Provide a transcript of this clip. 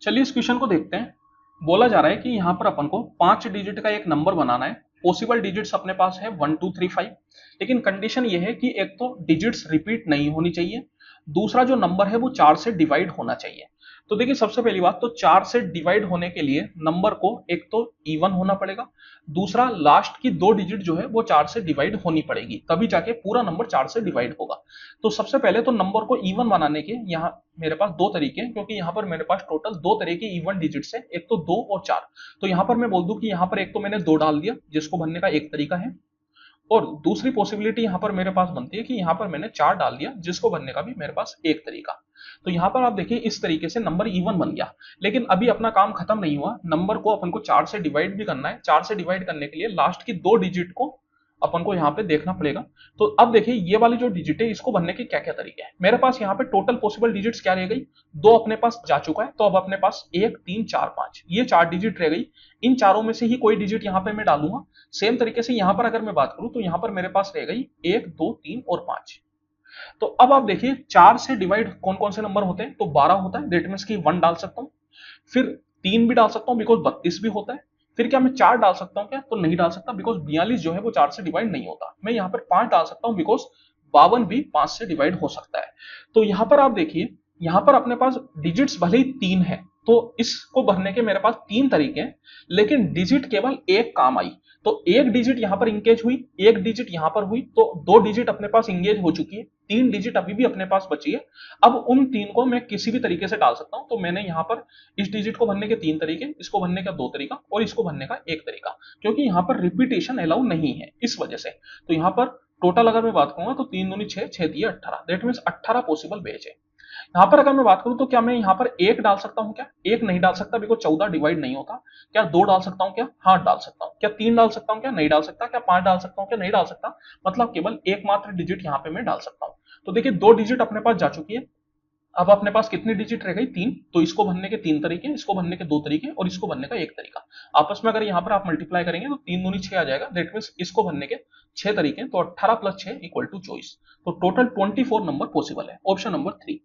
चलिए इस क्वेश्चन को देखते हैं। बोला जा रहा है कि यहाँ पर अपन को 5 डिजिट का एक नंबर बनाना है। पॉसिबल डिजिट्स अपने पास है 1 2 3 5। लेकिन कंडीशन ये है कि एक तो डिजिट्स रिपीट नहीं होनी चाहिए, दूसरा जो नंबर है वो 4 से डिवाइड होना चाहिए। तो देखिए सबसे पहली बात तो 4 से डिवाइड होने के लिए नंबर को एक तो इवन होना पड़ेगा, दूसरा लास्ट की 2 डिजिट जो है वो 4 से डिवाइड होनी पड़ेगी, तभी जाके पूरा नंबर 4 से डिवाइड होगा। तो सबसे पहले तो नंबर को इवन बनाने के यहाँ मेरे पास दो तरीके हैं, क्योंकि यहाँ पर मेरे पास टोटल दो तरह के इवन डिजिट्स हैं, एक तो 2 और 4। तो यहाँ पर मैं बोल दूं कि यहाँ पर एक तो मैंने 2 डाल दिया जिसको भरने का एक तरीका है, और दूसरी पॉसिबिलिटी यहाँ पर मेरे पास बनती है कि यहाँ पर मैंने 4 डाल दिया जिसको भरने का भी मेरे पास एक तरीका। तो यहाँ पर आप देखिए इस तरीके से नंबर इवन बन गया। लेकिन अभी अपना काम खत्म नहीं हुआ, नंबर को अपन को 4 से डिवाइड भी करना है। 4 से डिवाइड करने के लिए लास्ट की 2 डिजिट को अपन को यहाँ पे देखना पड़ेगा। तो अब देखिए ये वाली जो डिजिट है इसको भरने के क्या क्या तरीके हैं। मेरे पास यहाँ पे टोटल पॉसिबल डिजिट्स क्या रह गई, 2 अपने पास जा चुका है, तो अब अपने पास 1 3 4 5 ये 4 डिजिट रह गई। इन चारों में से ही कोई डिजिट यहाँ पे मैं डालूंगा। सेम तरीके से यहाँ पर अगर मैं बात करूं तो यहाँ पर मेरे पास रह गई 1 2 3 और 5। तो अब आप देखिए 4 से डिवाइड कौन कौन से नंबर होते हैं, तो 12 होता है, दैट मीन्स की 1 डाल सकता हूं, फिर 3 भी डाल सकता हूं बिकॉज 32 भी होता है। फिर क्या मैं 4 डाल सकता हूं क्या, तो नहीं डाल सकता बिकॉज 42 जो है वो 4 से डिवाइड नहीं होता। मैं यहाँ पर 5 डाल सकता हूं बिकॉज 52 भी 5 से डिवाइड हो सकता है। तो यहाँ पर आप देखिए यहाँ पर अपने पास डिजिट्स भले ही 3 है, तो इसको भरने के मेरे पास 3 तरीके हैं, लेकिन डिजिट केवल एक काम आई। तो एक डिजिट यहां पर इंगेज हुई, एक डिजिट यहां पर हुई, तो 2 डिजिट अपने पास इंगेज हो चुकी है, 3 डिजिट अभी भी अपने पास बची है। अब उन 3 को मैं किसी भी तरीके से डाल सकता हूं। तो मैंने यहां पर इस डिजिट को भरने के 3 तरीके, इसको भरने का 2 तरीका और इसको भरने का 1 तरीका, क्योंकि यहां पर रिपीटेशन अलाउ नहीं है इस वजह से। तो यहां पर टोटल अगर मैं बात करूंगा तो 3 दूनी 6 6 दिए 18, दैट मीन्स 18 पॉसिबल वेज है। यहाँ पर अगर मैं बात करूं तो क्या मैं यहाँ पर 1 डाल सकता हूं क्या, 1 नहीं डाल सकता बिकॉज 14 डिवाइड नहीं होता। क्या 2 डाल सकता हूं क्या, हाँ डाल सकता हूं। क्या 3 डाल सकता हूं क्या, नहीं डाल सकता। क्या 5 डाल सकता हूं क्या, नहीं डाल सकता। मतलब केवल एकमात्र डिजिट यहाँ पे मैं डाल सकता हूं। तो देखिए 2 डिजिट अपने पास जा चुकी है। अब अपने पास कितनी डिजिट रह गई, 3। तो इसको भरने के 3 तरीके, इसको भरने के 2 तरीके और इसको भरने का 1 तरीका। आपस में अगर यहाँ पर आप मल्टीप्लाई करेंगे तो 3 दूनी 6 आ जाएगा, दैट मीन्स इसको भरने के 6 तरीके, तो 18 + 6 = 24। तो टोटल 24 नंबर पॉसिबल है, ऑप्शन नंबर 3।